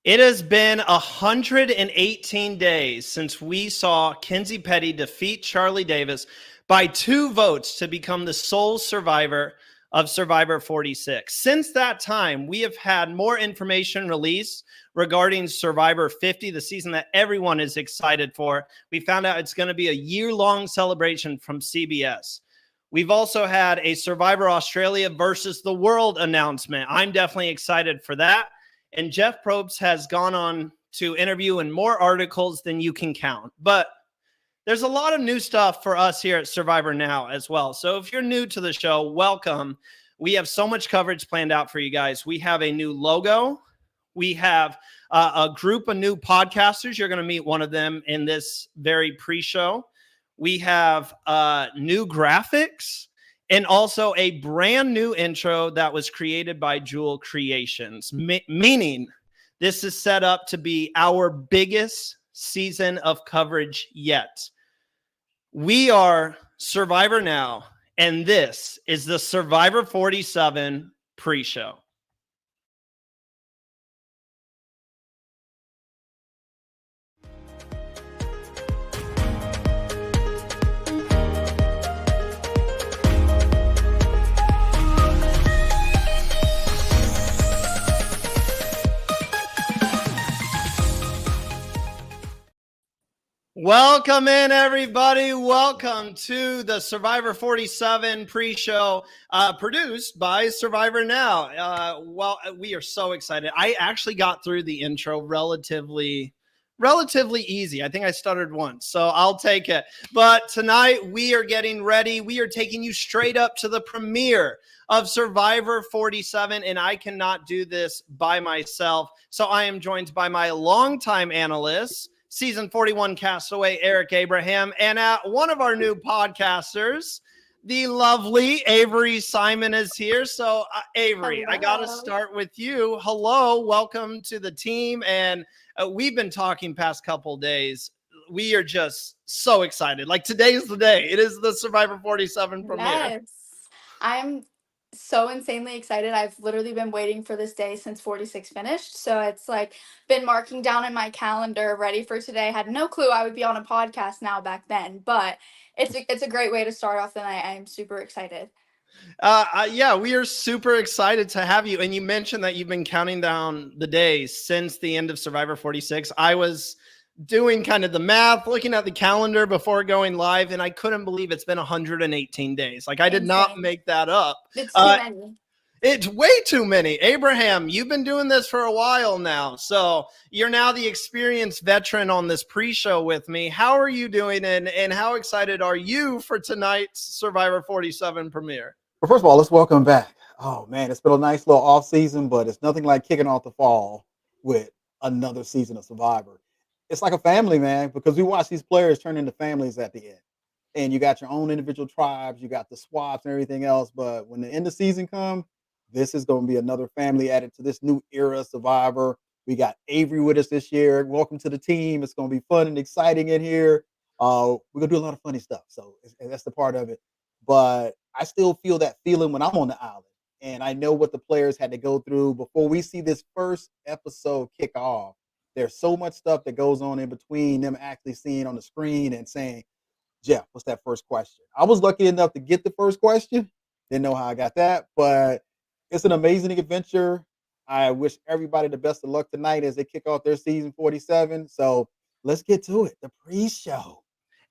It has been 118 days since we saw Kenzie Petty defeat Charlie Davis by 2 votes to become the sole survivor of Survivor 46. Since that time, we have had more information released regarding Survivor 50, the season that everyone is excited for. We found out it's going to be a year-long celebration from CBS. We've also had a Survivor Australia versus the world announcement. I'm definitely excited for that. And Jeff Probst has gone on to interview in more articles than you can count. But there's a lot of new stuff for us here at Survivor Now as well. So if you're new to the show, welcome. We have so much coverage planned out for you guys. We have a new logo. We have a group of new podcasters. You're going to meet one of them in this very pre-show. We have new graphics. And also a brand new intro that was created by Jewel Creations, meaning this is set up to be our biggest season of coverage yet. We are Survivor Now, and this is the Survivor 47 pre-show. Welcome in, everybody. Welcome to the Survivor 47 pre-show produced by Survivor Now. Well, we are so excited. I actually got through the intro relatively easy. I think I stuttered once, so I'll take it. But tonight we are getting ready. We are taking you straight up to the premiere of Survivor 47, and I cannot do this by myself. So I am joined by my longtime analysts, Season 41 castaway Eric Abraham, and one of our new podcasters, the lovely Avery Simon is here. So Avery, hello. I got to start with you. Hello, welcome to the team. And we've been talking past couple days. We are just so excited. Like today's the day. It is the Survivor 47 premiere. Yes, I'm so insanely excited. I've literally been waiting for this day since 46 finished. So it's like been marking down in my calendar, ready for today. Had no clue I would be on a podcast now back then, but it's a great way to start off the night. I'm super excited. Yeah, we are super excited to have you. And you mentioned that you've been counting down the days since the end of Survivor 46. I was doing kind of the math, looking at the calendar before going live, and I couldn't believe it's been 118 days. Like I did not make that up. It's too many. It's way too many. Abraham, you've been doing this for a while now, so you're now the experienced veteran on this pre-show with me. How are you doing, and how excited are you for tonight's Survivor 47 premiere? Well, first of all, let's welcome back. Oh man, it's been a nice little off season, but it's nothing like kicking off the fall with another season of Survivor. It's like a family, man, because we watch these players turn into families at the end. And you got your own individual tribes, you got the swaps and everything else. But when the end of season comes, this is going to be another family added to this new era of Survivor. We got Avery with us this year. Welcome to the team. It's going to be fun and exciting in here. We're going to do a lot of funny stuff. So that's the part of it. But I still feel that feeling when I'm on the island. And I know what the players had to go through before we see this first episode kick off. There's so much stuff that goes on in between them actually seeing on the screen and saying, Jeff, what's that first question? I was lucky enough to get the first question. Didn't know how I got that, but it's an amazing adventure. I wish everybody the best of luck tonight as they kick off their season 47. So let's get to it, the pre-show.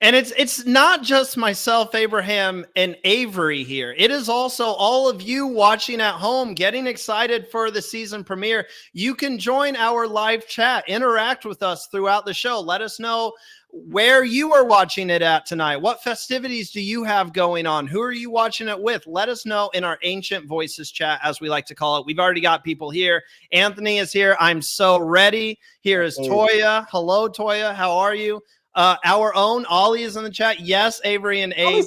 And it's not just myself, Abraham, and Avery here. It is also all of you watching at home, getting excited for the season premiere. You can join our live chat, interact with us throughout the show. Let us know where you are watching it at tonight. What festivities do you have going on? Who are you watching it with? Let us know in our Ancient Voices chat, as we like to call it. We've already got people here. Anthony is here. I'm so ready. Here is Toya. Hello, Toya. How are you? Our own Ollie is in the chat. Yes, Avery and Abe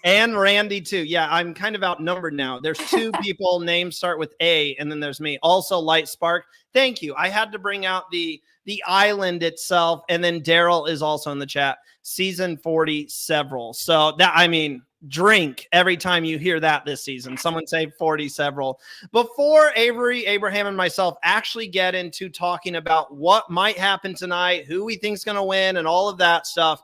and Randy too. Yeah, I'm kind of outnumbered now. There's 2 people names start with A, and then there's me. Also, Light Spark. Thank you. I had to bring out the island itself, and then Daryl is also in the chat. Season 40 several. So that, I mean, drink every time you hear that this season. Someone say 40 several. Before Avery, Abraham, and myself actually get into talking about what might happen tonight, who we think is going to win, and all of that stuff,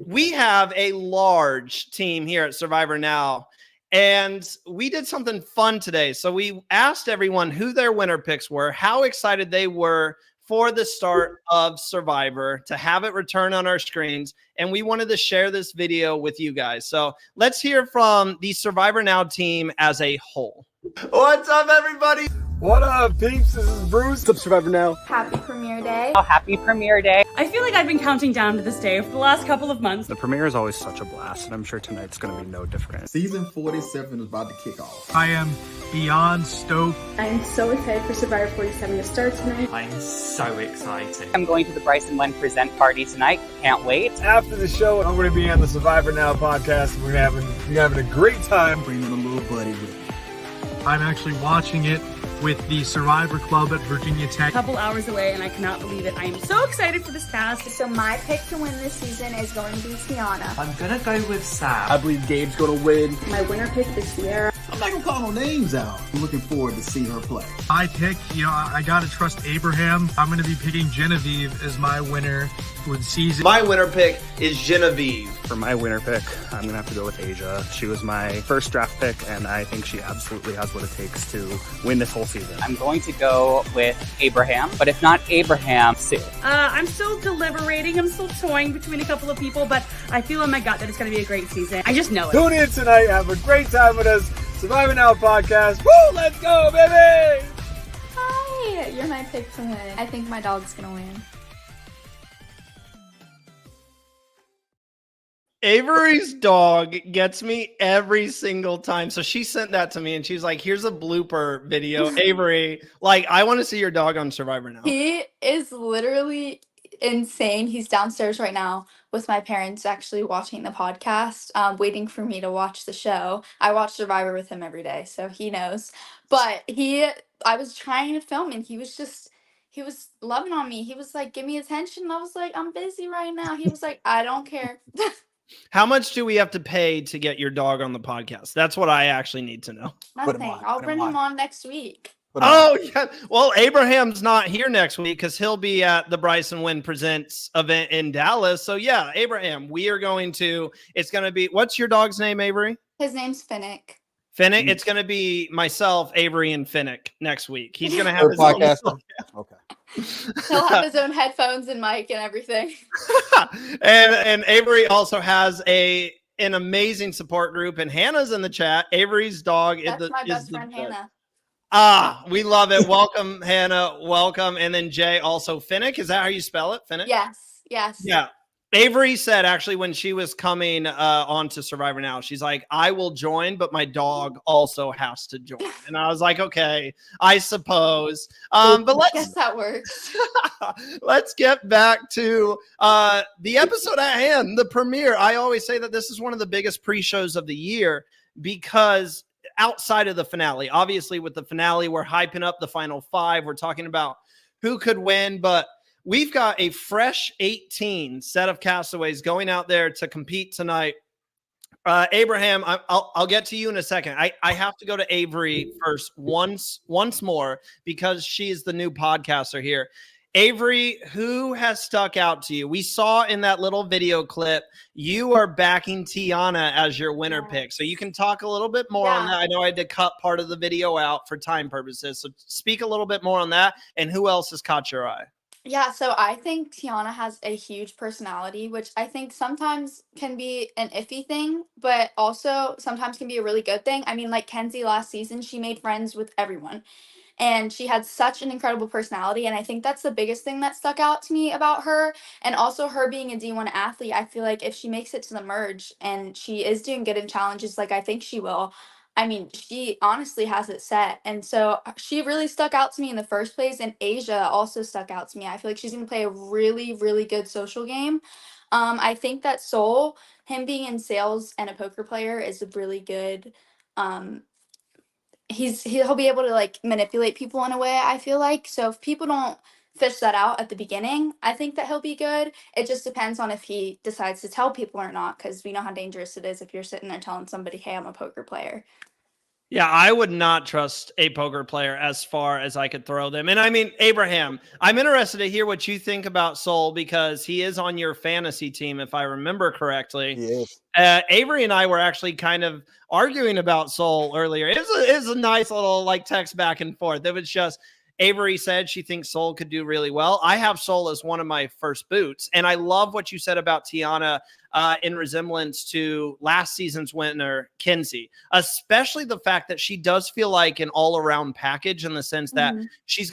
we have a large team here at Survivor Now, and we did something fun today. So we asked everyone who their winner picks were, how excited they were for the start of Survivor, to have it return on our screens, and we wanted to share this video with you guys. So let's hear from the Survivor Now team as a whole. What's up, everybody? What up, peeps? This is Bruce. What's up, Survivor Now? Happy premiere day. Oh, happy premiere day. I feel like I've been counting down to this day for the last couple of months. The premiere is always such a blast, and I'm sure tonight's going to be no different. Season 47 is about to kick off. I am beyond stoked. I'm so excited for Survivor 47 to start tonight. I'm so excited. I'm going to the BriceandWenPresent party tonight. Can't wait. After the show, I'm going to be on the Survivor Now podcast. We're having a great time. Bringing a little buddy with me. I'm actually watching it with the Survivor Club at Virginia Tech. A couple hours away, and I cannot believe it. I am so excited for this cast. So my pick to win this season is going to be Tiana. I'm gonna go with Sam. I believe Gabe's going to win. My winner pick is Sierra. I'm not gonna call no names out. I'm looking forward to see her play. I pick, I gotta trust Abraham. I'm gonna be picking Genevieve as my winner for the season. My winner pick is Genevieve. For my winner pick, I'm going to have to go with Asia. She was my first draft pick, and I think she absolutely has what it takes to win this whole season. I'm going to go with Abraham, but if not Abraham, Sue. I'm still deliberating. I'm still toying between a couple of people, but I feel in my gut that it's going to be a great season. I just know it. Tune in tonight. Have a great time with us. Survivor Now podcast. Woo! Let's go, baby! Hi, you're my pick to win. I think my dog's going to win. Avery's dog gets me every single time. So she sent that to me and she's like, here's a blooper video. Avery, like, I want to see your dog on Survivor Now. He is literally insane. He's downstairs right now with my parents actually watching the podcast, waiting for me to watch the show. I watch Survivor with him every day, so he knows. But I was trying to film and he was loving on me. He was like, give me attention. And I was like, I'm busy right now. He was like, I don't care. How much do we have to pay to get your dog on the podcast? That's what I actually need to know. Nothing. I'll bring him on next week. Oh, yeah. Well, Abraham's not here next week because he'll be at the Bryce and Win Presents event in Dallas. So, yeah, Abraham, it's going to be, what's your dog's name, Avery? His name's Finnick. Finnick. It's going to be myself, Avery, and Finnick next week. He's going to have his podcast. Okay. He'll have his own headphones and mic and everything. and Avery also has an amazing support group, and Hannah's in the chat. Avery's dog That's my best friend, Hannah. We love it. Welcome, Hannah. Welcome. And then Jay, also Finnick. Is that how you spell it? Finnick? Yes. Yeah. Avery said actually when she was coming on to Survivor Now, she's like, I will join, but my dog also has to join. And I was like, okay, I suppose. But I guess that works. Let's get back to the episode at hand, the premiere. I always say that this is one of the biggest pre-shows of the year because outside of the finale, obviously with the finale, we're hyping up the final five. We're talking about who could win, but we've got a fresh 18 set of castaways going out there to compete tonight. Abraham, I'll get to you in a second. I have to go to Avery first once more because she is the new podcaster here. Avery, who has stuck out to you? We saw in that little video clip, you are backing Tiana as your winner pick. So you can talk a little bit more on that. I know I had to cut part of the video out for time purposes. So speak a little bit more on that. And who else has caught your eye? Yeah, so I think Tiana has a huge personality, which I think sometimes can be an iffy thing, but also sometimes can be a really good thing. I mean, like Kenzie last season, she made friends with everyone. And she had such an incredible personality. And I think that's the biggest thing that stuck out to me about her. And also her being a D1 athlete, I feel like if she makes it to the merge and she is doing good in challenges, like I think she will, I mean, she honestly has it set. And so she really stuck out to me in the first place. And Asia also stuck out to me. I feel like she's going to play a really, really good social game. I think that Soul, him being in sales and a poker player is a really good, he'll be able to like manipulate people in a way, I feel like. So if people don't fish that out at the beginning, I think that he'll be good. It just depends on if he decides to tell people or not, because we know how dangerous it is if you're sitting there telling somebody, hey, I'm a poker player. Yeah, I would not trust a poker player as far as I could throw them. And I mean, Abraham, I'm interested to hear what you think about Soul because he is on your fantasy team, if I remember correctly. Yes. Avery and I were actually kind of arguing about Soul earlier. It was a nice little like text back and forth. It was just Avery said she thinks Soul could do really well. I have Soul as one of my first boots. And I love what you said about Tiana in resemblance to last season's winner, Kinsey, especially the fact that she does feel like an all around package in the sense that she's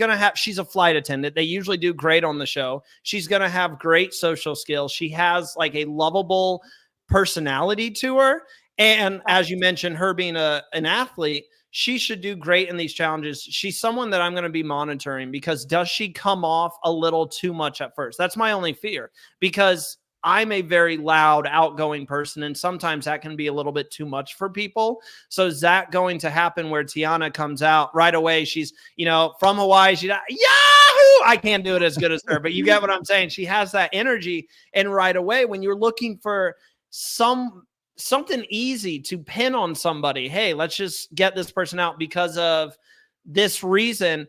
a flight attendant. They usually do great on the show. She's going to have great social skills. She has like a lovable personality to her. And as you mentioned, her being an athlete, she should do great in these challenges. She's someone that I'm going to be monitoring because does she come off a little too much at first? That's my only fear because I'm a very loud, outgoing person, and sometimes that can be a little bit too much for people. So is that going to happen where Tiana comes out right away? She's, from Hawaii. She's Yahoo! I can't do it as good as her, but you get what I'm saying. She has that energy, and right away when you're looking for something easy to pin on somebody, hey, let's just get this person out because of this reason.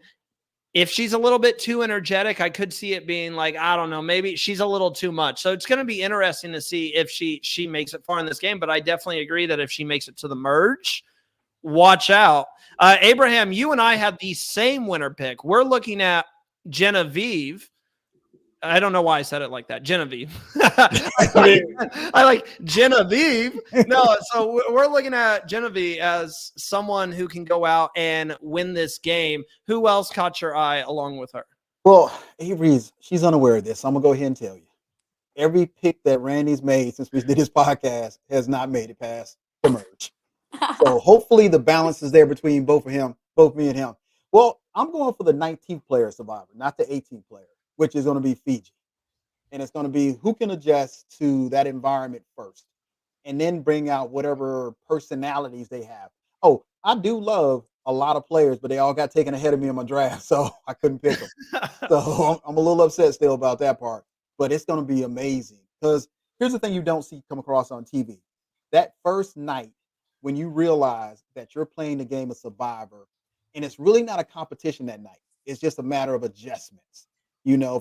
If she's a little bit too energetic, I could see it being like, I don't know, maybe she's a little too much. So it's going to be interesting to see if she makes it far in this game. But I definitely agree that if she makes it to the merge, watch out. Abraham, you and I had the same winner pick. We're looking at Genevieve. I don't know why I said it like that. Genevieve. I like Genevieve. No, so we're looking at Genevieve as someone who can go out and win this game. Who else caught your eye along with her? Well, Avery's, she's unaware of this. So I'm going to go ahead and tell you. Every pick that Randy's made since we did his podcast has not made it past the merge. So hopefully the balance is there between both me and him. Well, I'm going for the 19th player survivor, not the 18th player, which is going to be Fiji. And it's going to be who can adjust to that environment first and then bring out whatever personalities they have. Oh, I do love a lot of players, but they all got taken ahead of me in my draft, so I couldn't pick them. So I'm a little upset still about that part, but it's going to be amazing because here's the thing you don't see come across on TV. That first night when you realize that you're playing the game of Survivor and it's really not a competition that night. It's just a matter of adjustments.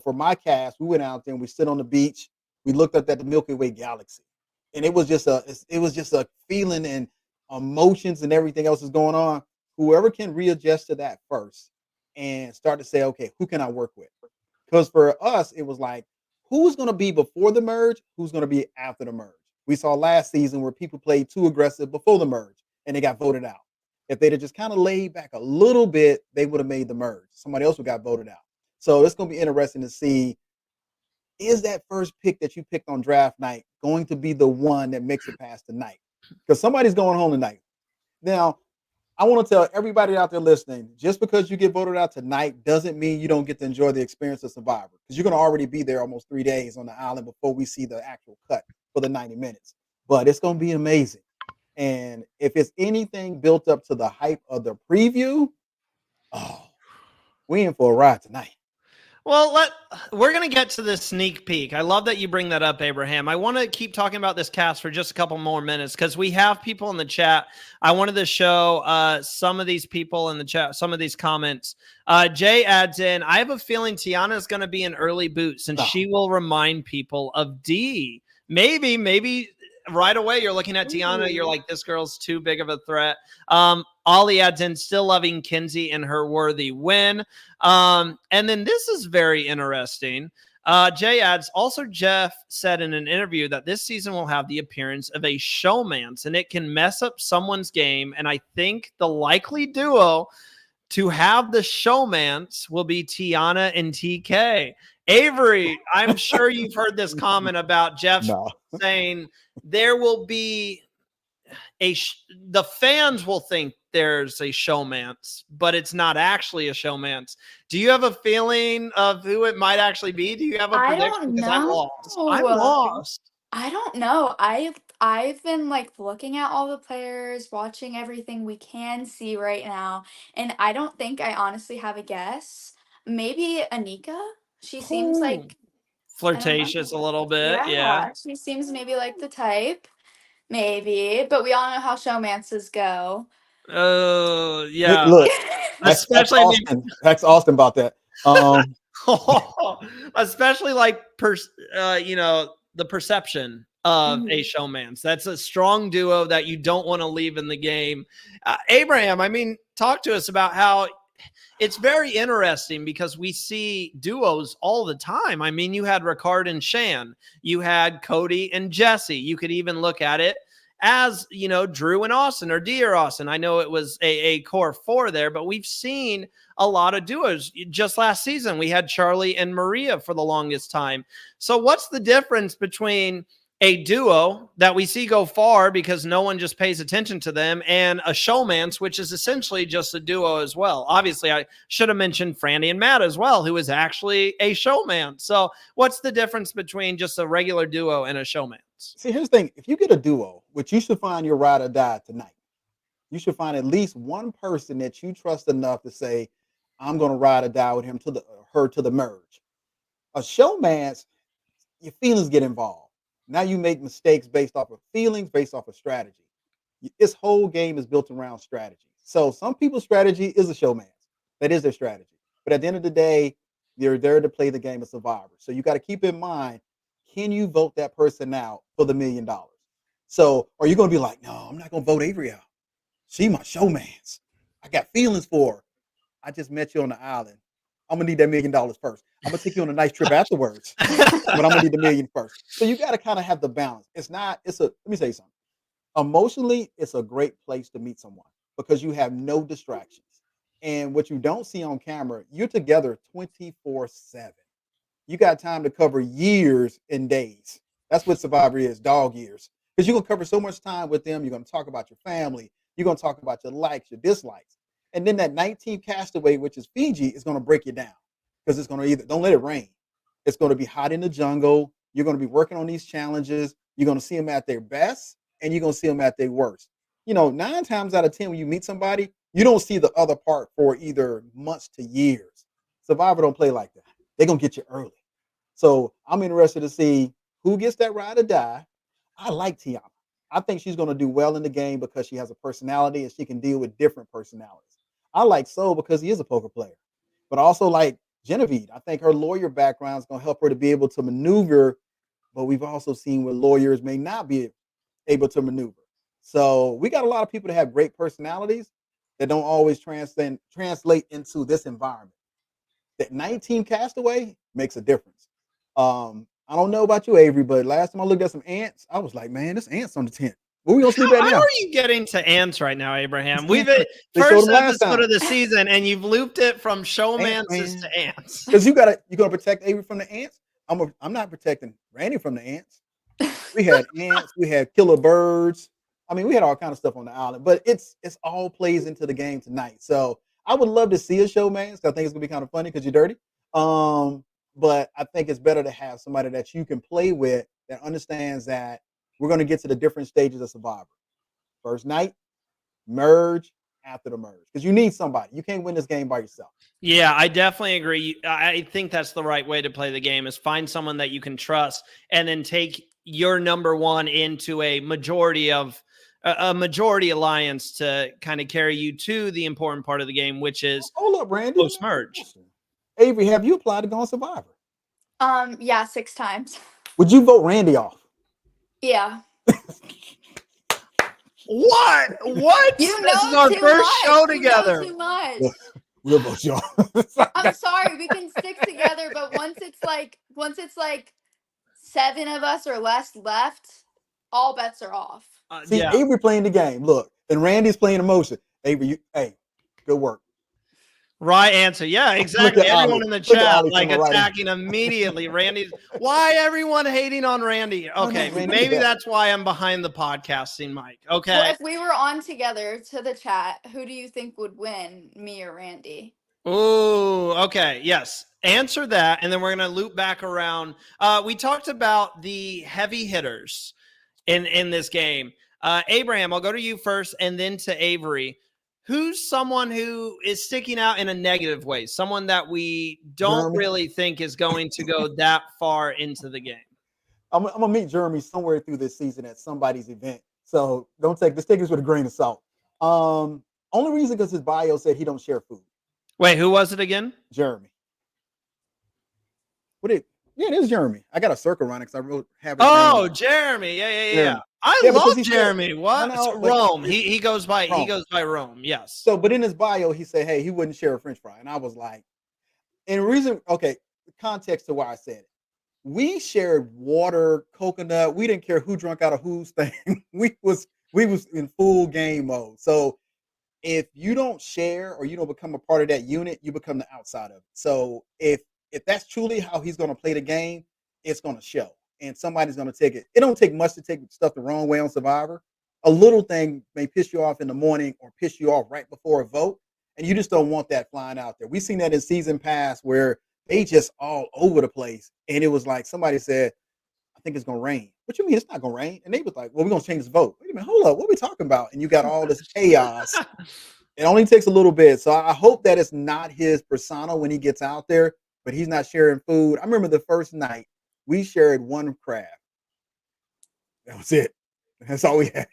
For my cast, we went out there and we sit on the beach. We looked up at the Milky Way galaxy, and it was just a feeling and emotions and everything else is going on. Whoever can readjust to that first and start to say, okay, who can I work with? Because for us, it was like, who's going to be before the merge? Who's going to be after the merge? We saw last season where people played too aggressive before the merge and they got voted out. If they'd have just kind of laid back a little bit, they would have made the merge. Somebody else would have got voted out. So it's going to be interesting to see, is that first pick that you picked on draft night going to be the one that makes it past the night? Because somebody's going home tonight. Now, I want to tell everybody out there listening, just because you get voted out tonight doesn't mean you don't get to enjoy the experience of Survivor. Because you're going to already be there almost 3 days on the island before we see the actual cut for the 90 minutes. But it's going to be amazing. And if it's anything built up to the hype of the preview, we in for a ride tonight. Well, we're going to get to this sneak peek. I love that you bring that up, Abraham. I want to keep talking about this cast for just a couple more minutes because we have people in the chat. I wanted to show some of these people in the chat, some of these comments. Jay adds in, I have a feeling Tiana is going to be an early boot since she will remind people of D. Maybe right away you're looking at Tiana. You're like, this girl's too big of a threat. Ollie adds in, still loving Kinsey and her worthy win. And then this is very interesting. Jay adds, also Jeff said in an interview that this season will have the appearance of a showmance and it can mess up someone's game. And I think the likely duo to have the showmance will be Tiana and TK. Avery, I'm sure you've heard this comment about Jeff saying there will be the fans will think there's a showmance, but it's not actually a showmance. Do you have a feeling of who it might actually be? Do you have a prediction? Because I'm lost. I don't know. I've been like looking at all the players, watching everything we can see right now, and I don't think I honestly have a guess. Maybe Anika? She seems like, I don't know. Flirtatious a little bit. Yeah. She seems maybe like the type. Maybe. But we all know how showmances go. Oh, Look, yeah. look, ask Especially, I mean, Austin. Ask Austin about that. especially like the perception of a showmance. That's a strong duo that you don't want to leave in the game. Abraham, I mean, talk to us about how it's very interesting because we see duos all the time. I mean, you had Ricard and Shan, you had Cody and Jesse. You could even look at it as, Drew and Austin, or Dear Austin. I know it was a core 4 there, but we've seen a lot of duos. Just last season, we had Charlie and Maria for the longest time. So what's the difference between a duo that we see go far because no one just pays attention to them, and a showmance, which is essentially just a duo as well? Obviously, I should have mentioned Franny and Matt as well, who is actually a showman. So what's the difference between just a regular duo and a showmance? See, here's the thing. If you get a duo, which you should find your ride or die tonight, you should find at least one person that you trust enough to say, I'm going to ride or die with him her to the merge. A showmance, your feelings get involved. Now you make mistakes based off of feelings, based off of strategy. This whole game is built around strategy. So some people's strategy is a showmance. That is their strategy. But at the end of the day, you're there to play the game of Survivor. So you got to keep in mind, can you vote that person out for the $1 million? So are you going to be like, no, I'm not going to vote Avery out. She my showmance. I got feelings for her. I just met you on the island. I'm going to need that $1 million first. I'm going to take you on a nice trip afterwards. But I'm going to need the $1 million first. So you got to kind of have the balance. Let me say something. Emotionally, it's a great place to meet someone because you have no distractions. And what you don't see on camera, you're together 24/7. You got time to cover years and days. That's what Survivor is, dog years. Because you're going to cover so much time with them. You're going to talk about your family. You're going to talk about your likes, your dislikes. And then that 19th castaway, which is Fiji, is going to break you down. Because it's going to don't let it rain. It's going to be hot in the jungle. You're going to be working on these challenges. You're going to see them at their best, and you're going to see them at their worst. 9 times out of 10, when you meet somebody, you don't see the other part for either months to years. Survivor don't play like that. They're going to get you early. So I'm interested to see who gets that ride or die. I like Tiana. I think she's going to do well in the game because she has a personality and she can deal with different personalities. I like Sol because he is a poker player, but I also like Genevieve. I think her lawyer background is going to help her to be able to maneuver, but we've also seen where lawyers may not be able to maneuver. So we got a lot of people that have great personalities that don't always translate into this environment. That 19 castaway makes a difference. I don't know about you, Avery, but last time I looked at some ants, I was like, man, there's ants on the tent. Where we gonna sleep at now? How are you getting to ants right now, Abraham? We've first episode of the season, and you've looped it from showmances to ants. Because you're gonna protect Avery from the ants. I'm not protecting Randy from the ants. We had ants, we had killer birds. I mean, we had all kind of stuff on the island, but it's all plays into the game tonight. So I would love to see a showman. I think it's gonna be kind of funny because you're dirty. But I think it's better to have somebody that you can play with that understands that we're going to get to the different stages of Survivor. First night, merge, after the merge. Because you need somebody. You can't win this game by yourself. Yeah, I definitely agree. I think that's the right way to play the game, is find someone that you can trust and then take your number one into a majority alliance to kind of carry you to the important part of the game, which is post-merge. Avery, have you applied to go on Survivor? Yeah, 6 times. Would you vote Randy off? Yeah. What? This is our first show together. Too much. We'll vote you off. I'm sorry, we can stick together, but once it's like 7 of us or less left, all bets are off. Avery playing the game. Look, and Randy's playing emotion. Avery, good work. Right answer. Yeah, exactly. Everyone in the chat attacking immediately. Randy's why everyone hating on Randy? Okay, maybe that's why I'm behind the podcasting mic. Okay. Well, if we were on together to the chat, who do you think would win, me or Randy? Ooh, okay. Yes. Answer that, and then we're gonna loop back around. We talked about the heavy hitters in this game. Abraham, I'll go to you first and then to Avery. who's someone who is sticking out in a negative way, someone that we don't Jeremy. really think is going to go that far into the game? I'm gonna meet Jeremy somewhere through this season at somebody's event. So don't take this with a grain of salt. Only reason because his bio said he don't share food. Wait, who was it again? Jeremy. Yeah, it is Jeremy. I got a circle on it because I wrote have his Oh, name. Jeremy. Yeah. Jeremy. I Yeah, love because Jeremy. What? No, So but Rome. He goes by Rome. Rome. Yes. So, but in his bio, he said, hey, he wouldn't share a French fry. And I was like, and reason, okay, context to why I said it. We shared water, coconut. We didn't care who drunk out of whose thing. we was in full game mode. So if you don't share or you don't become a part of that unit, you become the outside of it. So if that's truly how he's going to play the game, it's going to show, and somebody's going to take it. It don't take much to take stuff the wrong way on Survivor. A little thing may piss you off in the morning or piss you off right before a vote, and you just don't want that flying out there. We've seen that in season past where they just all over the place, and it was like somebody said, I think it's going to rain. What you mean it's not going to rain? And they was like, well, we're going to change this vote. Wait a minute, hold up. What are we talking about? And you got all this chaos. It only takes a little bit. So I hope that it's not his persona when he gets out there, but he's not sharing food. I remember the first night we shared one crab. That was it. That's all we had.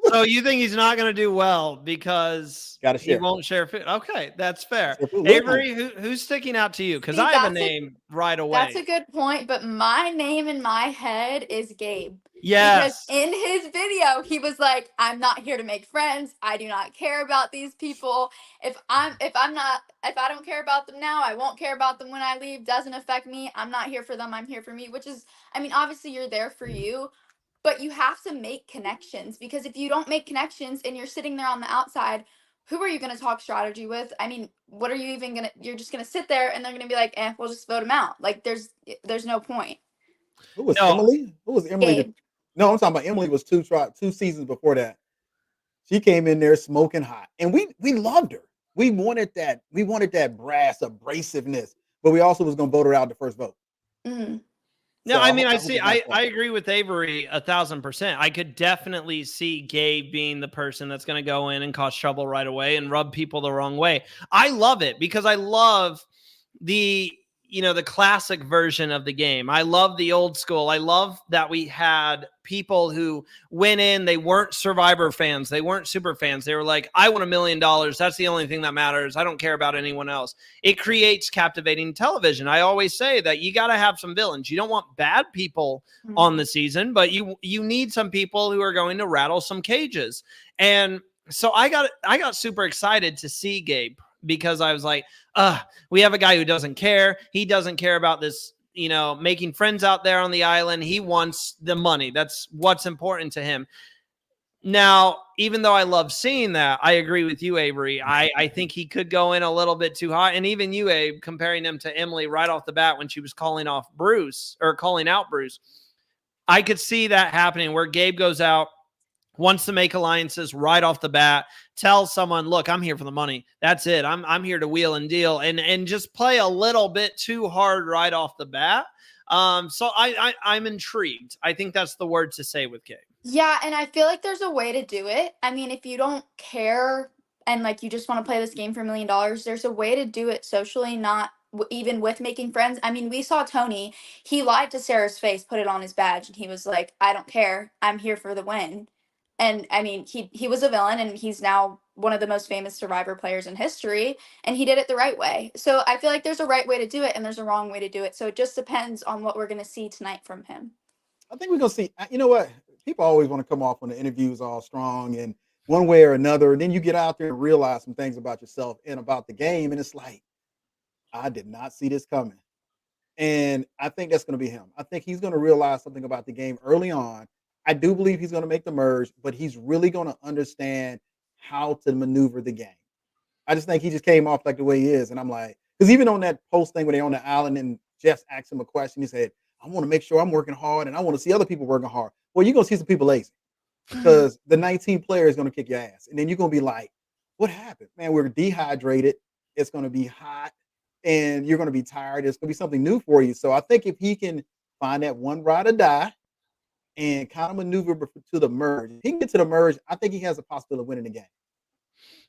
So you think he's not going to do well because he won't share food? Okay, that's fair. Avery, who's sticking out to you? Because I have a name right away. That's a good point, but my name in my head is Gabe. Yes. Because in his video, he was like, I'm not here to make friends. I do not care about these people. If I don't care about them now, I won't care about them when I leave. Doesn't affect me. I'm not here for them. I'm here for me, which is, I mean, obviously you're there for you, but you have to make connections, because if you don't make connections and you're sitting there on the outside, who are you going to talk strategy with? I mean, what are you even going to, you're just going to sit there and they're going to be like, we'll just vote him out. Like there's no point. Who was Emily? Who was Emily? Gabe. No, I'm talking about Emily was two seasons before that. She came in there smoking hot, and we loved her. We wanted that brass abrasiveness, but we also was going to vote her out the first vote. Mm-hmm. No, I mean, I agree with Avery 1,000%. I could definitely see Gabe being the person that's going to go in and cause trouble right away and rub people the wrong way. I love it because I love the classic version of the game. I love the old school. I love that we had people who went in, they weren't Survivor fans. They weren't super fans. They were like, I want $1 million. That's the only thing that matters. I don't care about anyone else. It creates captivating television. I always say that you got to have some villains. You don't want bad people on the season, but you need some people who are going to rattle some cages. And so I got super excited to see Gabe, because I was like, we have a guy who doesn't care. He doesn't care about this, making friends out there on the island. He wants the money. That's what's important to him. Now, even though I love seeing that, I agree with you, Avery. I think he could go in a little bit too high. And even you, Abe, comparing him to Emily right off the bat when she was calling out Bruce. I could see that happening where Gabe goes out, wants to make alliances right off the bat, tell someone, look, I'm here for the money. That's it. I'm here to wheel and deal, and just play a little bit too hard right off the bat. So I'm intrigued. I think that's the word to say with Gabe. Yeah, and I feel like there's a way to do it. I mean, if you don't care and like you just want to play this game for $1 million, there's a way to do it socially, not even with making friends. I mean, we saw Tony, he lied to Sarah's face, put it on his badge, and he was like, I don't care. I'm here for the win. And I mean, he was a villain, and he's now one of the most famous Survivor players in history, and he did it the right way. So I feel like there's a right way to do it and there's a wrong way to do it. So it just depends on what we're going to see tonight from him. I think we're going to see, you know what? People always want to come off on the interviews all strong and one way or another. And then you get out there and realize some things about yourself and about the game. And it's like, I did not see this coming. And I think that's going to be him. I think he's going to realize something about the game early on. I do believe he's going to make the merge, but he's really going to understand how to maneuver the game. I just think he just came off like the way he is. And I'm like, because even on that post thing where they're on the island and Jeff asked him a question, he said, I want to make sure I'm working hard and I want to see other people working hard. Well, you're going to see some people lazy because the 19 player is going to kick your ass. And then you're going to be like, what happened? Man, we're dehydrated. It's going to be hot and you're going to be tired. It's going to be something new for you. So I think if he can find that one ride or die and kind of maneuver to the merge, if he can get to the merge, I think he has a possibility of winning the game.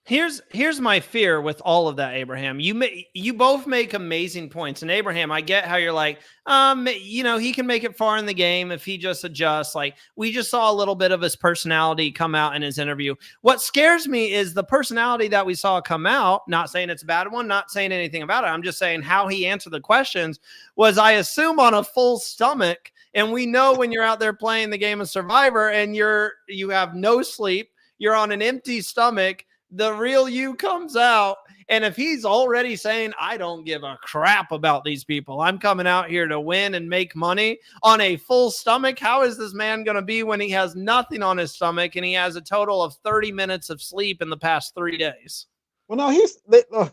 Here's my fear with all of that, Abraham. You both make amazing points. And Abraham, I get how you're like, he can make it far in the game if he just adjusts. Like, we just saw a little bit of his personality come out in his interview. What scares me is the personality that we saw come out, not saying it's a bad one, not saying anything about it. I'm just saying how he answered the questions was, I assume, on a full stomach. And we know when you're out there playing the game of Survivor and you have no sleep, you're on an empty stomach, the real you comes out. And if he's already saying, I don't give a crap about these people, I'm coming out here to win and make money on a full stomach, how is this man going to be when he has nothing on his stomach and he has a total of 30 minutes of sleep in the past 3 days? Well, no,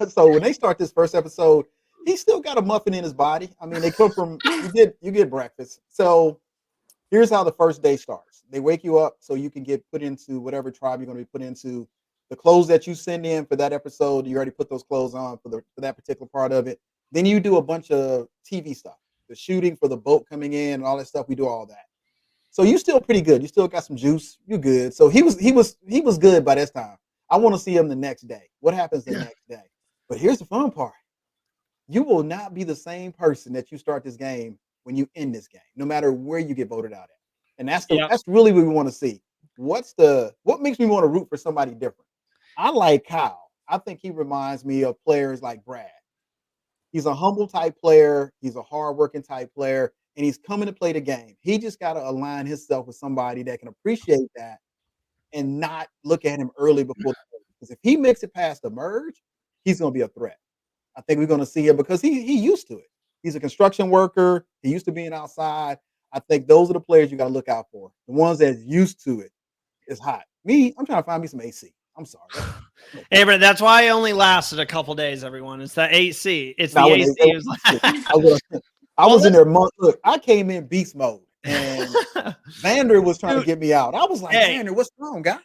so when they start this first episode, he's still got a muffin in his body. I mean, they come from, you get breakfast. So here's how the first day starts. They wake you up so you can get put into whatever tribe you're going to be put into. The clothes that you send in for that episode, you already put those clothes on for that particular part of it. Then you do a bunch of TV stuff, the shooting for the boat coming in and all that stuff. We do all that. So you still pretty good. You still got some juice. You're good. So he was good by this time. I want to see him the next day. What happens the next day? But here's the fun part. You will not be the same person that you start this game when you end this game, no matter where you get voted out at. And that's really what we want to see. What makes me want to root for somebody different? I like Kyle. I think he reminds me of players like Brad. He's a humble type player. He's a hardworking type player, and he's coming to play the game. He just got to align himself with somebody that can appreciate that and not look at him early before the merge. Because if he makes it past the merge, he's going to be a threat. I think we're going to see him because he used to it. He's a construction worker. He used to being outside. I think those are the players you got to look out for. The ones that's used to it is hot. Me, I'm trying to find me some AC. I'm sorry. Hey, but that's why I only lasted a couple days, everyone. It's the AC. It's the AC. I was in there month. Look, I came in beast mode, and Vander was trying to get me out. I was like, Vander, what's wrong, guy?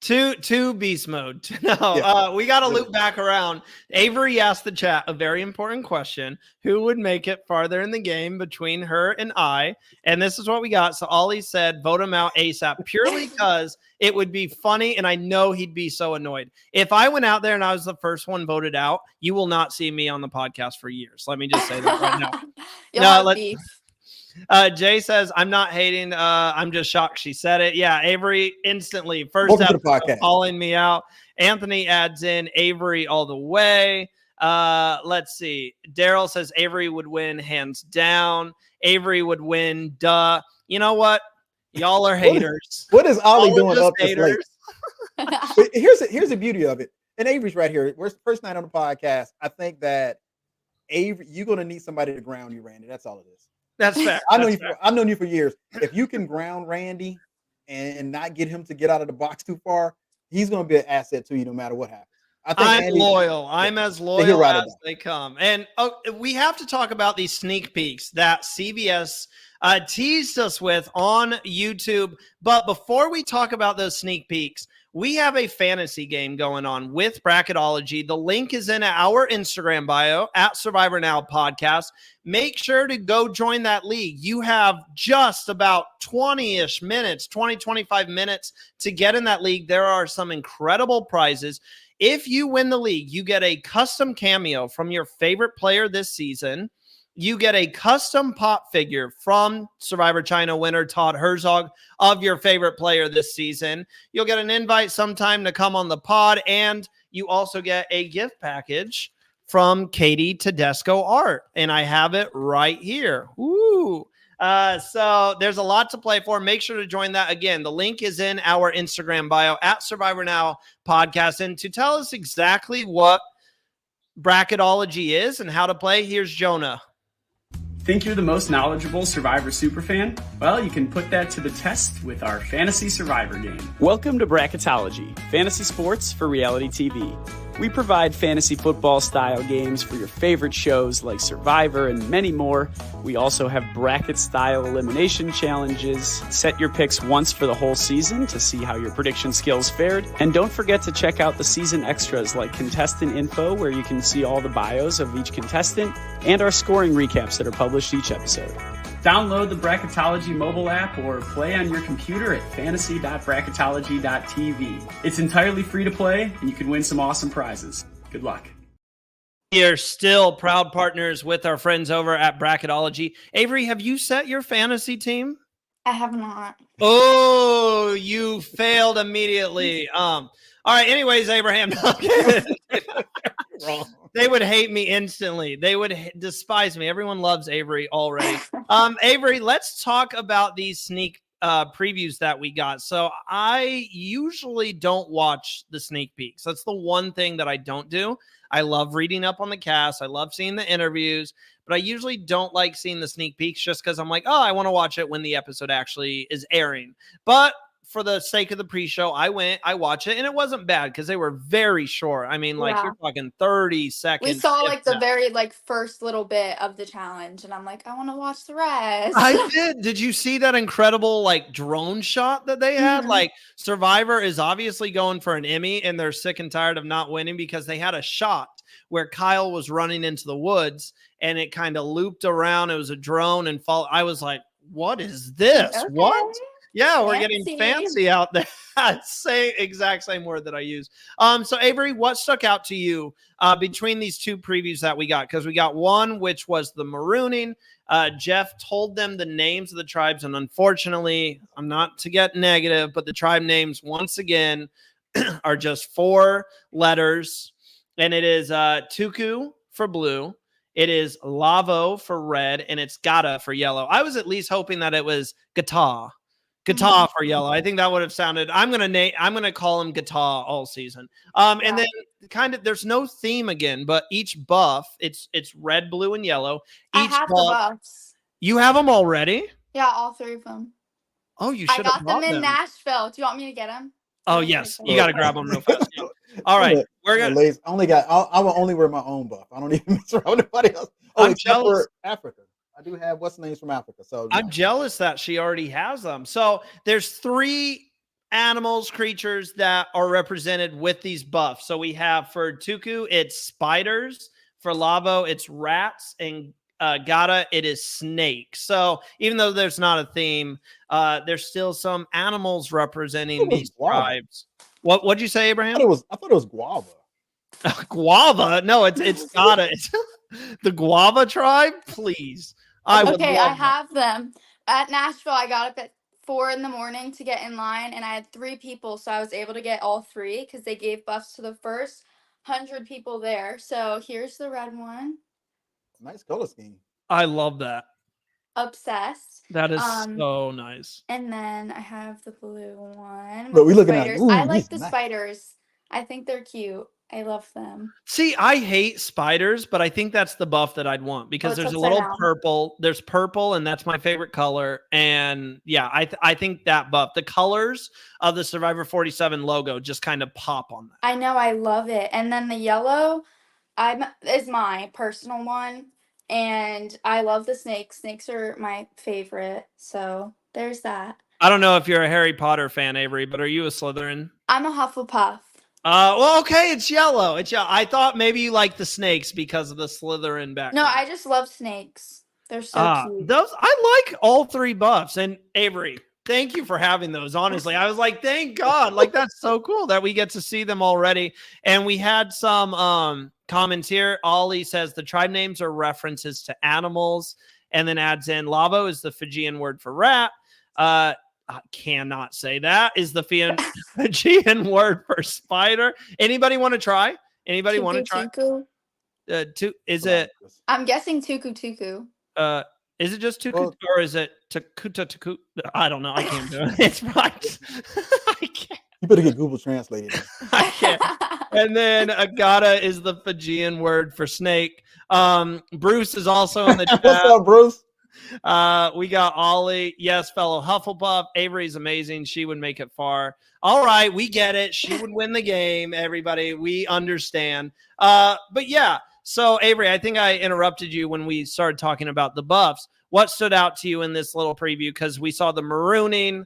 Two beast mode. No, we got to loop back around. Avery asked the chat a very important question. Who would make it farther in the game between her and I? And this is what we got. So Ollie said, vote him out ASAP, purely because it would be funny. And I know he'd be so annoyed. If I went out there and I was the first one voted out, you will not see me on the podcast for years. Let me just say that right now. Jay says, I'm not hating. I'm just shocked she said it. Yeah, Avery instantly. First episode calling me out. Anthony adds in Avery all the way. Let's see. Daryl says Avery would win hands down. Avery would win. Duh. You know what? Y'all are haters. What is Ollie doing up this late? Here's the beauty of it. And Avery's right here. We're first night on the podcast. I think that Avery, you're going to need somebody to ground you, Randy. That's all it is. That's fair. I've known you for years. If you can ground Randy and not get him to get out of the box too far, he's going to be an asset to you no matter what happens. I'm loyal. I'm as loyal as they come. And we have to talk about these sneak peeks that CBS teased us with on YouTube. But before we talk about those sneak peeks, we have a fantasy game going on with Bracketology. The link is in our Instagram bio at Survivor Now Podcast. Make sure to go join that league. You have just about 20-ish minutes, 25 minutes to get in that league. There are some incredible prizes. If you win the league, you get a custom cameo from your favorite player this season. You get a custom pop figure from Survivor China winner Todd Herzog of your favorite player this season. You'll get an invite sometime to come on the pod, and you also get a gift package from Katie Tedesco Art, and I have it right here. Woo! So there's a lot to play for. Make sure to join that. Again, the link is in our Instagram bio at Survivor Now Podcast. And to tell us exactly what Bracketology is and how to play, here's Jonah. Think you're the most knowledgeable Survivor superfan? Well, you can put that to the test with our Fantasy Survivor game. Welcome to Bracketology, fantasy sports for reality TV. We provide fantasy football style games for your favorite shows like Survivor and many more. We also have bracket style elimination challenges. Set your picks once for the whole season to see how your prediction skills fared. And don't forget to check out the season extras like contestant info, where you can see all the bios of each contestant, and our scoring recaps that are published each episode. Download the Bracketology mobile app or play on your computer at fantasy.bracketology.tv. It's entirely free to play, and you can win some awesome prizes. Good luck. We are still proud partners with our friends over at Bracketology. Avery, have you set your fantasy team? I have not. Oh, you failed immediately. All right. Anyways, Abraham, wrong. They would hate me instantly. They would despise me. Everyone loves Avery already. Avery, let's talk about these sneak previews that we got. So I usually don't watch the sneak peeks. That's the one thing that I don't do. I love reading up on the cast. I love seeing the interviews, but I usually don't like seeing the sneak peeks just because I'm like, oh, I want to watch it when the episode actually is airing. But for the sake of the pre-show, I watched it, and it wasn't bad because they were very short. I mean, like you're talking 30 seconds. We saw like the very first little bit of the challenge, and I'm like, I want to watch the rest. I did. Did you see that incredible drone shot that they had? Mm-hmm. Like Survivor is obviously going for an Emmy, and they're sick and tired of not winning because they had a shot where Kyle was running into the woods, and it kind of looped around. It was a drone and fall. I was like, what is this? Okay. What? Yeah, we're Fancy. getting fancy out there. Exact same word that I use. So Avery, what stuck out to you between these two previews that we got? Because we got one, which was the marooning. Jeff told them the names of the tribes, and unfortunately, I'm not to get negative, but the tribe names once again are just 4 letters, and it is Tuku for blue. It is Lavo for red, and it's Gata for yellow. I was at least hoping that it was Gata for yellow. I think that would have sounded. I'm gonna call him Gata all season. And then kind of there's no theme again, but each buff it's red, blue, and yellow. I have the buffs. You have them already? Yeah, all 3 of them. Oh, you should have I got them in Nashville. Do you want me to get them? Oh yes, you got to grab them real fast. Yeah. All right, we're gonna. I will only wear my own buff. I don't even mess around with anybody else. Oh, I'm jealous. For Africa. I do have what's the names from Africa. So I'm jealous that she already has them. So there's 3 animals, creatures that are represented with these buffs. So we have for Tuku, it's spiders. For Lavo, it's rats. And Gata, it is snakes. So even though there's not a theme, there's still some animals representing these tribes. What'd you say, Abraham? I thought it was guava. Guava? No, it's Gata. It's the guava tribe, please. I have them. At Nashville, I got up at 4 in the morning to get in line, and I had 3 people, so I was able to get all 3 because they gave buffs to the first 100 people there. So here's the red one. Nice color scheme. I love that. Obsessed. That is so nice. And then I have the blue one. But we looking spiders. at. Ooh, I like the nice. Spiders. I think they're cute. I love them. See, I hate spiders, but I think that's the buff that I'd want because there's a little purple. There's purple, and that's my favorite color. And yeah, I think that buff, the colors of the Survivor 47 logo just kind of pop on that. I know, I love it. And then the yellow is my personal one. And I love the snakes. Snakes are my favorite. So there's that. I don't know if you're a Harry Potter fan, Avery, but are you a Slytherin? I'm a Hufflepuff. Well, okay, it's yellow. It's yellow. I thought maybe you like the snakes because of the Slytherin background. No, I just love snakes. They're so cute. I like all 3 buffs. And Avery, thank you for having those. Honestly, I was like, thank God. Like, that's so cool that we get to see them already. And we had some comments here. Ollie says the tribe names are references to animals, and then adds in Lavo is the Fijian word for rat. I cannot say that is the Fijian word for spider. Anybody want to try? Anybody want to try? Tuku? Is it? I'm guessing tuku. Is it just tuku or is it tuku? I don't know. I can't do it. It's right. I can't. You better get Google translated. I can't. And then Agata is the Fijian word for snake. Bruce is also in the chat. What's up, Bruce? We got Ollie. Yes, fellow Hufflepuff. Avery's amazing. She would make it far. All right, we get it. She would win the game, everybody. We understand. But yeah, so Avery, I think I interrupted you when we started talking about the buffs. What stood out to you in this little preview? Because we saw the marooning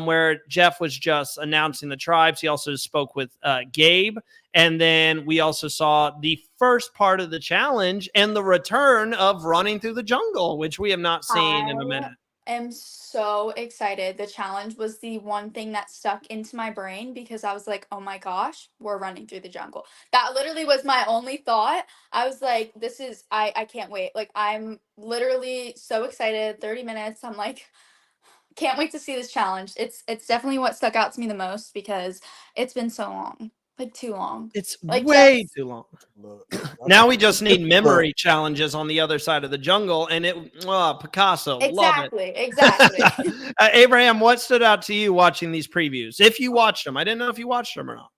where Jeff was just announcing the tribes. He also spoke with Gabe And then we also saw the first part of the challenge and the return of running through the jungle, which we have not seen in a minute. am so excited. The challenge was the one thing that stuck into my brain because I was like, oh my gosh, we're running through the jungle. That literally was my only thought. I was like, I can't wait. Like, I'm literally so excited. 30 minutes. I'm like, can't wait to see this challenge. It's definitely what stuck out to me the most because it's been so long. Like, too long. It's Like, way just too long. Look, Now we just need look. memory challenges on the other side of the jungle, and Picasso, love it. exactly. Abraham, what stood out to you watching these previews? If you watched them, I didn't know if you watched them or not.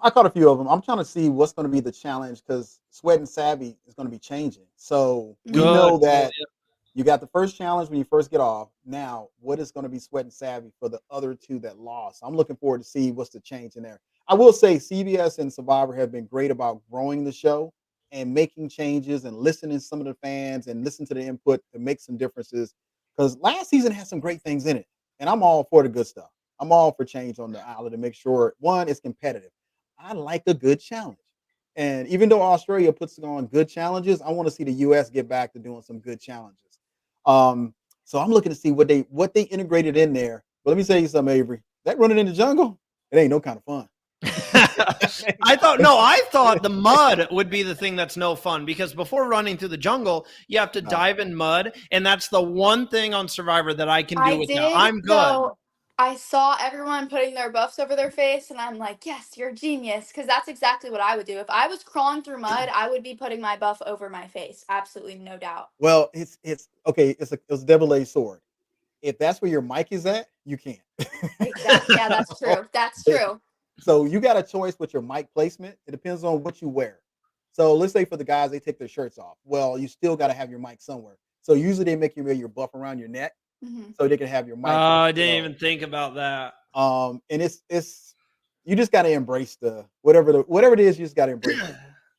I caught a few of them. I'm trying to see what's going to be the challenge because Sweat and Savvy is going to be changing. So we know that you got the first challenge when you first get off. Now, what is going to be Sweat and Savvy for the other two that lost? I'm looking forward to see what's the change in there. I will say CBS and Survivor have been great about growing the show and making changes and listening to some of the fans and listen to the input to make some differences. Because last season had some great things in it, and I'm all for the good stuff. I'm all for change on the island to make sure, one, it's competitive. I like a good challenge. And even though Australia puts on good challenges, I want to see the US get back to doing some good challenges. So I'm looking to see what they integrated in there. But let me tell you something, Avery. That running in the jungle, it ain't no kind of fun. I thought the mud would be the thing that's no fun because before running through the jungle, you have to dive in mud. And that's the one thing on Survivor that I can do without. I'm good. So I saw everyone putting their buffs over their face, and I'm like, yes, you're a genius. Because that's exactly what I would do. If I was crawling through mud, I would be putting my buff over my face. Absolutely no doubt. Well, it's okay. It's a double-edged sword. If that's where your mic is at, you can't. Exactly. Yeah, that's true. That's true. So you got a choice with your mic placement. It depends on what you wear. So let's say for the guys, they take their shirts off. Well, you still got to have your mic somewhere. So usually they make you wear your buff around your neck so they can have your mic. Oh, I didn't even think about that. And it's you just got to embrace the whatever it is. You just got to embrace it.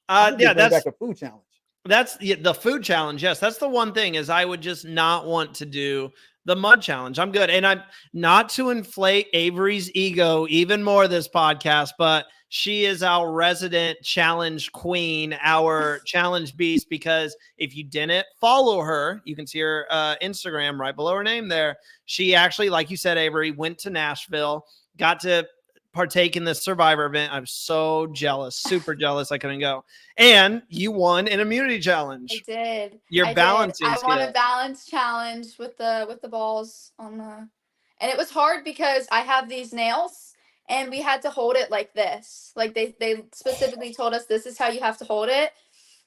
That's back a food challenge. That's the food challenge. Yes, that's the one thing is I would just not want to do the mud challenge. I'm good. And I'm not to inflate Avery's ego even more this podcast, but she is our resident challenge queen, our challenge beast, because if you didn't follow her, you can see her Instagram right below her name there. She actually, like you said, Avery, went to Nashville, got to partake in this Survivor event. I'm so jealous, super jealous. I couldn't go. And you won an immunity challenge. I did. Your balancing I skill. won a balance challenge with the balls on the, and it was hard because I have these nails and we had to hold it like this. Like they specifically told us this is how you have to hold it.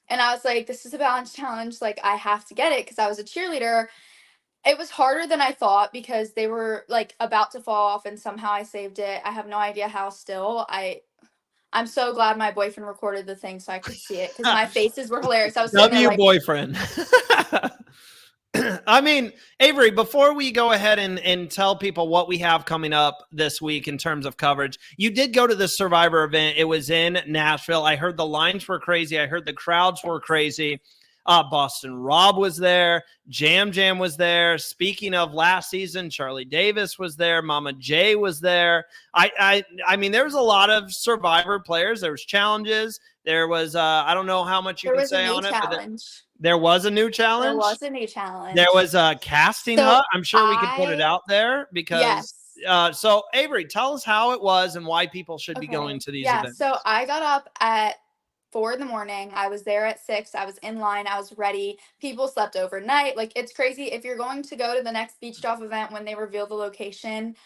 And I was like, this is a balance challenge. Like I have to get it because I was a cheerleader. It was harder than I thought because they were like about to fall off and somehow I saved it. I have no idea how still. I'm so glad my boyfriend recorded the thing so I could see it because my faces were hilarious. I was sitting there like, boyfriend. I mean, Avery, before we go ahead and tell people what we have coming up this week in terms of coverage, you did go to the Survivor event. It was in Nashville. I heard the lines were crazy. I heard the crowds were crazy. Boston Rob was there. Jam was there. Speaking of last season, Charlie Davis was there. Mama J was there. I mean, there was a lot of Survivor players. There was challenges. There was I don't know how much you can say on it. But there was a new challenge. There was a new challenge. There was a casting hut. I'm sure we could put it out there because. Yes. So Avery, tell us how it was and why people should be going to these events. So I got up at 4 a.m. I was there at 6. I was in line. I was ready. People slept overnight. Like, it's crazy. If you're going to go to the next Beach Off event when they reveal the location,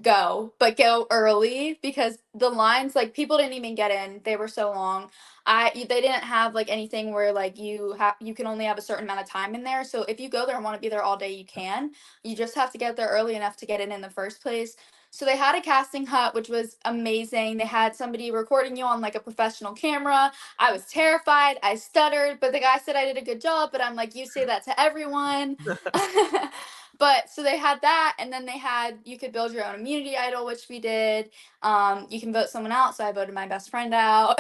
go, but go early because the lines, like, people didn't even get in. They were so long. They didn't have like anything where like you can only have a certain amount of time in there. So if you go there and want to be there all day, you can. You just have to get there early enough to get in the first place. So they had a casting hut, which was amazing. They had somebody recording you on like a professional camera. I was terrified. I stuttered, but the guy said I did a good job. But I'm like, you say that to everyone. But so they had that, and then you could build your own immunity idol, which we did. You can vote someone out, so I voted my best friend out.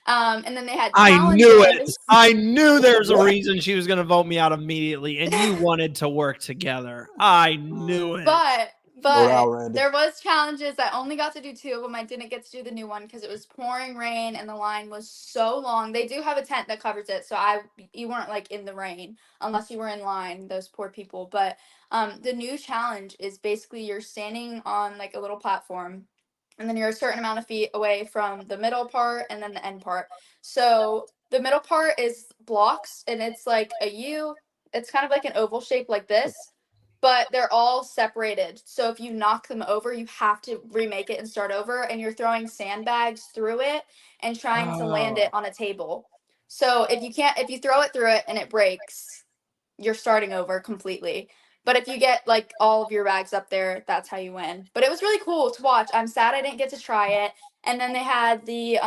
And then they had challenges. I knew there was a reason she was going to vote me out immediately, and you wanted to work together. I knew it. But No doubt, But Randy. there was challenges. I only got to do 2 of them. I didn't get to do the new one because it was pouring rain and the line was so long. They do have a tent that covers it, so you weren't like in the rain unless you were in line. Those poor people. But the new challenge is basically you're standing on like a little platform, and then you're a certain amount of feet away from the middle part and then the end part. So the middle part is blocks, and it's like a U. It's kind of like an oval shape like this, but they're all separated. So if you knock them over, you have to remake it and start over, and you're throwing sandbags through it and trying to land it on a table. So if you throw it through it and it breaks, you're starting over completely. But if you get like all of your bags up there, that's how you win. But it was really cool to watch. I'm sad I didn't get to try it. And then they had the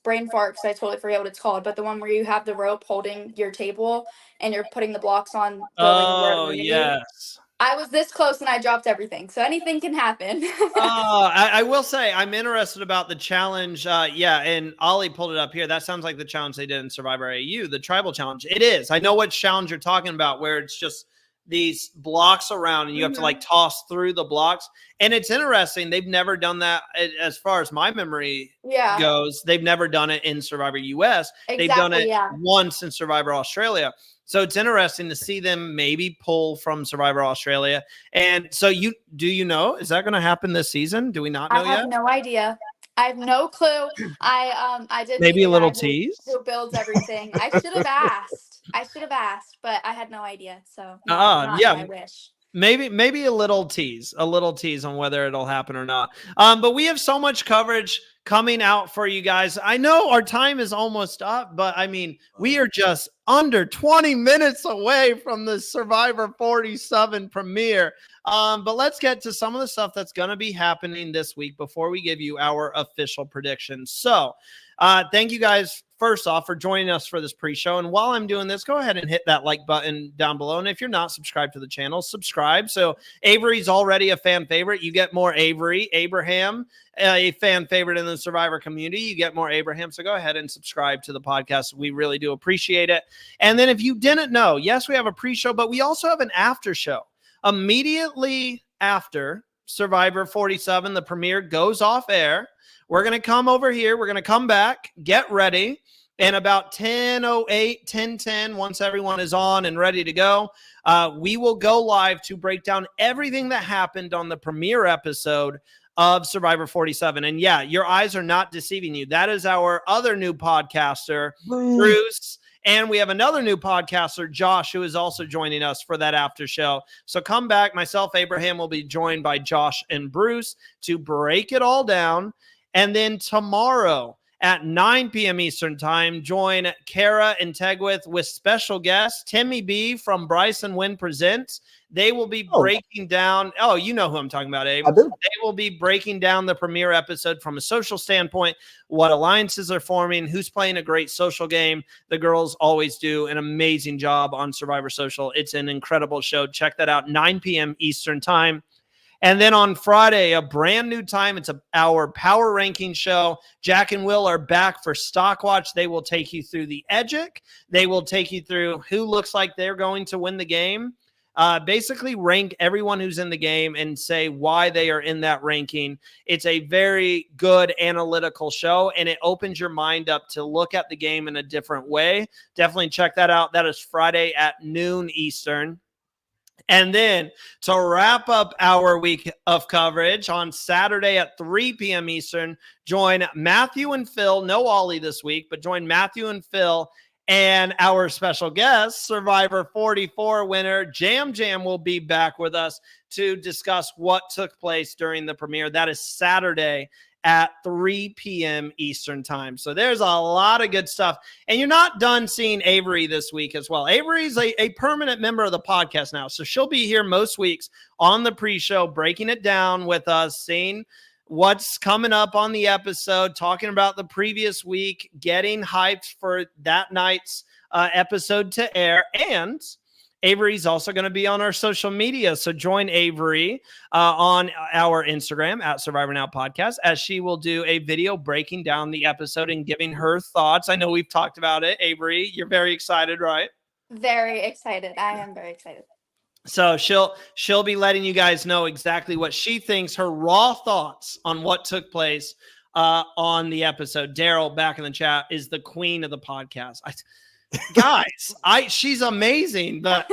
brain fart because I totally forget what it's called, but the one where you have the rope holding your table and you're putting the blocks on going word Oh, immunity. yes. I was this close and I dropped everything. So anything can happen. I will say I'm interested about the challenge. Yeah, and Ollie pulled it up here. That sounds like the challenge they did in Survivor AU, the tribal challenge. It is. I know what challenge you're talking about, where it's just these blocks around and you have to like toss through the blocks. And it's interesting. They've never done that as far as my memory goes. They've never done it in Survivor US. They've done it once in Survivor Australia. So it's interesting to see them maybe pull from Survivor Australia. And so do you know, is that going to happen this season? Do we not know yet? I have no idea. I have no clue. I did maybe a little guy tease who builds everything. I should have asked, but I had no idea. So not my wish. Maybe a little tease on whether it'll happen or not. But we have so much coverage coming out for you guys. I know our time is almost up, but I mean, we are just under 20 minutes away from the Survivor 47 premiere. But let's get to some of the stuff that's going to be happening this week before we give you our official predictions. So thank you guys, first off, for joining us for this pre-show. And while I'm doing this, go ahead and hit that like button down below. And if you're not subscribed to the channel, subscribe. So Avery's already a fan favorite. You get more Avery. Abraham, a fan favorite in the Survivor community. You get more Abraham. So go ahead and subscribe to the podcast. We really do appreciate it. And then if you didn't know, yes, we have a pre-show, but we also have an after show. Immediately after Survivor 47, the premiere goes off air. We're going to come over here. We're going to come back, get ready. And about 10:08, 10:10, once everyone is on and ready to go, we will go live to break down everything that happened on the premiere episode of Survivor 47. And yeah, your eyes are not deceiving you. That is our other new podcaster, Bruce. And we have another new podcaster, Josh, who is also joining us for that after show. So come back. Myself, Abraham, will be joined by Josh and Bruce to break it all down. And then tomorrow at 9 p.m. Eastern time, join Kara and Tegwith with special guest Timmy B from BriceandWenPresent. They will be breaking down. Oh, you know who I'm talking about, Abe. I do. They will be breaking down the premiere episode from a social standpoint, what alliances are forming, who's playing a great social game. The girls always do an amazing job on Survivor Social. It's an incredible show. Check that out, 9 p.m. Eastern time. And then on Friday, a brand new time. It's our power ranking show. Jack and Will are back for Stock Watch. They will take you through the EDGIC. They will take you through who looks like they're going to win the game. Basically rank everyone who's in the game and say why they are in that ranking. It's a very good analytical show, and it opens your mind up to look at the game in a different way. Definitely check that out. That is Friday at noon Eastern. And then to wrap up our week of coverage on Saturday at 3 p.m. Eastern, join Matthew and Phil. No Ollie this week, but join Matthew and Phil and our special guest, Survivor 44 winner, Jam Jam, will be back with us to discuss what took place during the premiere. That is Saturday at 3 p.m. Eastern time. So there's a lot of good stuff. And you're not done seeing Avery this week as well. Avery's a permanent member of the podcast now. So she'll be here most weeks on the pre-show, breaking it down with us, seeing what's coming up on the episode, talking about the previous week, getting hyped for that night's episode to air. And Avery's also going to be on our social media. So join Avery on our Instagram at Survivor Now Podcast, as she will do a video breaking down the episode and giving her thoughts. I know we've talked about it. Avery, you're very excited, right? Very excited. I am very excited. So she'll be letting you guys know exactly what she thinks, her raw thoughts on what took place on the episode. Daryl, back in the chat, is the queen of the podcast. She's amazing, but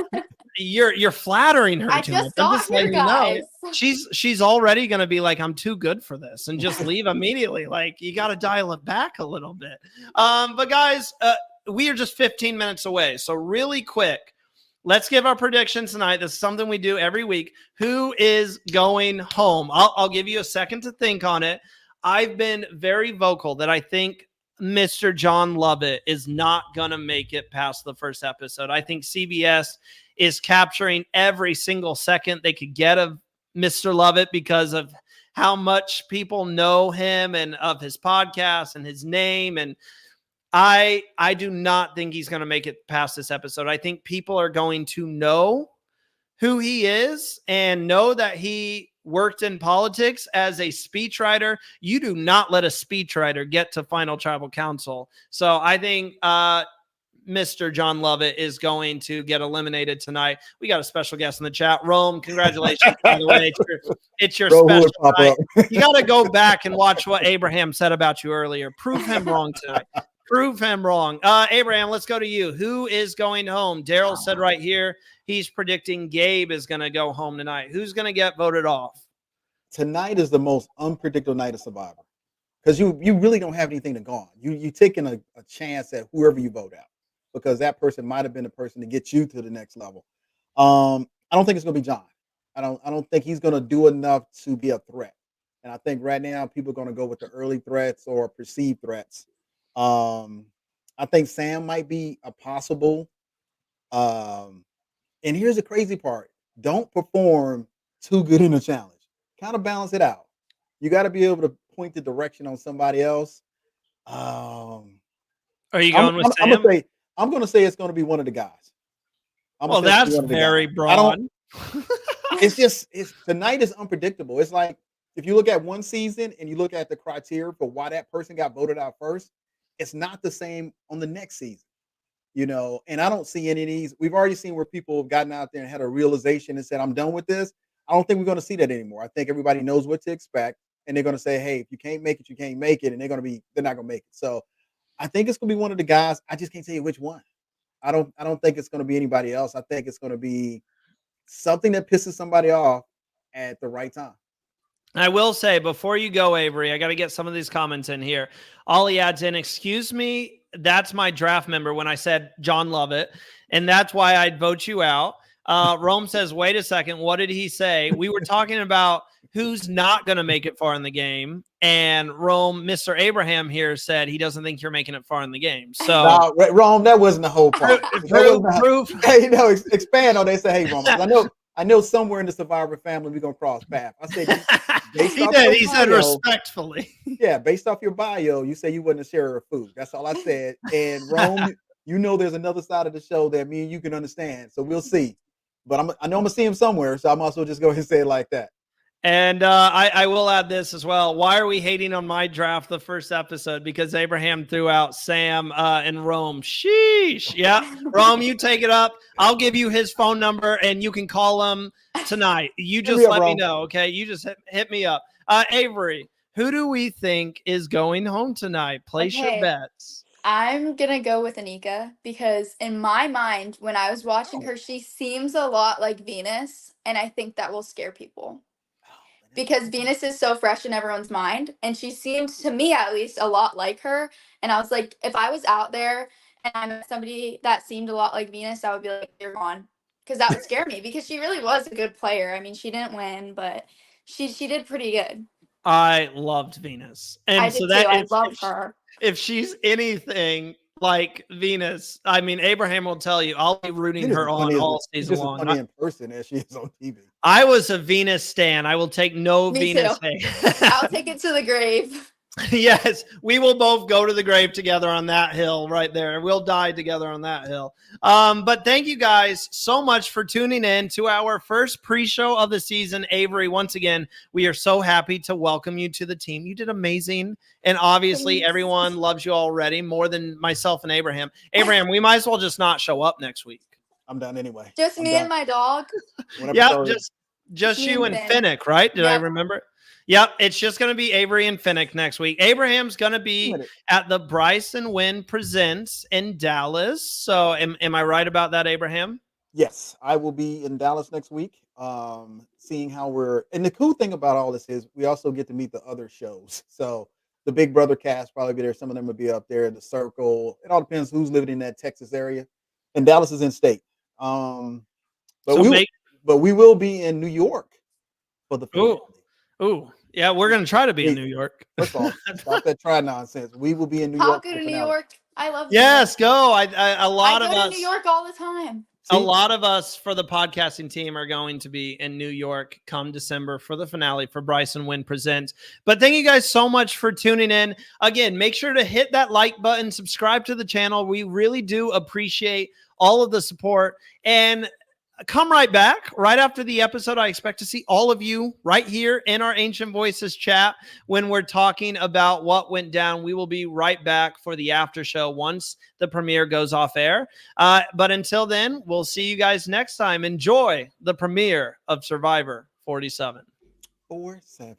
you're flattering her I too much. just I'm got just here, letting you know. guys. She's already gonna be like, I'm too good for this, and just leave immediately. Like, you got to dial it back a little bit. But guys, we are just 15 minutes away, so really quick. Let's give our predictions tonight. This is something we do every week. Who is going home? I'll give you a second to think on it. I've been very vocal that I think Mr. John Lovett is not going to make it past the first episode. I think CBS is capturing every single second they could get of Mr. Lovett because of how much people know him and of his podcast and his name. And I do not think he's going to make it past this episode. I think people are going to know who he is and know that he worked in politics as a speechwriter. You do not let a speechwriter get to Final Tribal Council. So I think Mr. John Lovett is going to get eliminated tonight. We got a special guest in the chat. Rome, congratulations, by the way. It's your special night. You got to go back and watch what Abraham said about you earlier. Prove him wrong tonight. Prove him wrong. Abraham, let's go to you. Who is going home? Daryl said right here he's predicting Gabe is going to go home tonight. Who's going to get voted off? Tonight is the most unpredictable night of Survivor because you really don't have anything to go on. You taking a chance at whoever you vote out because that person might have been the person to get you to the next level. I don't think it's going to be John. I don't think he's going to do enough to be a threat. And I think right now people are going to go with the early threats or perceived threats. I think Sam might be a possible. And here's the crazy part. Don't perform too good in a challenge. Kind of balance it out. You got to be able to point the direction on somebody else. Are you going with Sam? I'm going to say it's going to be one of the guys. Well, that's very broad. Tonight is unpredictable. It's like if you look at one season and you look at the criteria for why that person got voted out first, it's not the same on the next season, and I don't see any of these. We've already seen where people have gotten out there and had a realization and said, I'm done with this. I don't think we're going to see that anymore. I think everybody knows what to expect and they're going to say, hey, if you can't make it, you can't make it. And they're not going to make it. So I think it's going to be one of the guys. I just can't tell you which one. I don't think it's going to be anybody else. I think it's going to be something that pisses somebody off at the right time. I will say before you go, Avery, I got to get some of these comments in here. Ollie adds in, excuse me, that's my draft member when I said John Lovett, and that's why I'd vote you out. Rome says, wait a second, what did he say? We were talking about who's not going to make it far in the game, and Mr. Abraham here said he doesn't think you're making it far in the game. So, Rome, that wasn't the whole part. Proof. Hey, expand on. They say, hey, Rome, I know somewhere in the Survivor family we're gonna cross paths. I said, he said respectfully. Yeah, based off your bio, you say you wasn't a sharer of food. That's all I said. And Rome, there's another side of the show that me and you can understand. So we'll see. But I know I'm gonna see him somewhere, so I might as well just go ahead and say it like that. And I will add this as well. Why are we hating on my draft the first episode? Because Abraham threw out Sam and Rome. Sheesh. Yeah. Rome, you take it up. I'll give you his phone number and you can call him tonight. You just let me know. Okay. You just hit me up. Avery, who do we think is going home tonight? Place your bets. I'm going to go with Anika because in my mind, when I was watching her, she seems a lot like Venus. And I think that will scare people. Because Venus is so fresh in everyone's mind. And she seems, to me at least, a lot like her. And I was like, if I was out there and I met somebody that seemed a lot like Venus, I would be like, you're gone. Because that would scare me. Because she really was a good player. I mean, she didn't win, but she did pretty good. I loved Venus. And I did too. I love her. If she's anything like Venus, I mean, Abraham will tell you, I'll be rooting her on all season long. Funny in person as she is on TV. I was a Venus stan. I will take no Me Venus too. hate. I'll take it to the grave. Yes, we will both go to the grave together on that hill right there. We'll die together on that hill. But thank you guys so much for tuning in to our first pre-show of the season. Avery, once again, we are so happy to welcome you to the team. You did amazing. And obviously everyone loves you already more than myself and Abraham. Abraham, we might as well just not show up next week. I'm done anyway. Just I'm me done. and my dog. Whenever Yeah, Charlie- just Me you and and Finn. Finnick, right? Did I Yep. remember? Yep, it's just going to be Avery and Finnick next week. Abraham's going to be at the Bryce and Win Presents in Dallas. So am I right about that, Abraham? Yes, I will be in Dallas next week. Seeing how and the cool thing about all this is we also get to meet the other shows. So the Big Brother cast probably be there. Some of them will be up there. The Circle. It all depends who's living in that Texas area. And Dallas is in state. But we will be in New York for the finale. Ooh. Yeah, we're going to try to be in New York. First of all, stop that try nonsense. We will be in New How York. good in New York? I love Yes, New York. go. A lot I of go to us. New York all the time. A lot of us for the podcasting team are going to be in New York come December for the finale for Bryce and Win Presents. But thank you guys so much for tuning in. Again, make sure to hit that like button, subscribe to the channel. We really do appreciate all of the support. And come right back. Right after the episode, I expect to see all of you right here in our Ancient Voices chat when we're talking about what went down. We will be right back for the after show once the premiere goes off air. But until then, we'll see you guys next time. Enjoy the premiere of Survivor 47. 47.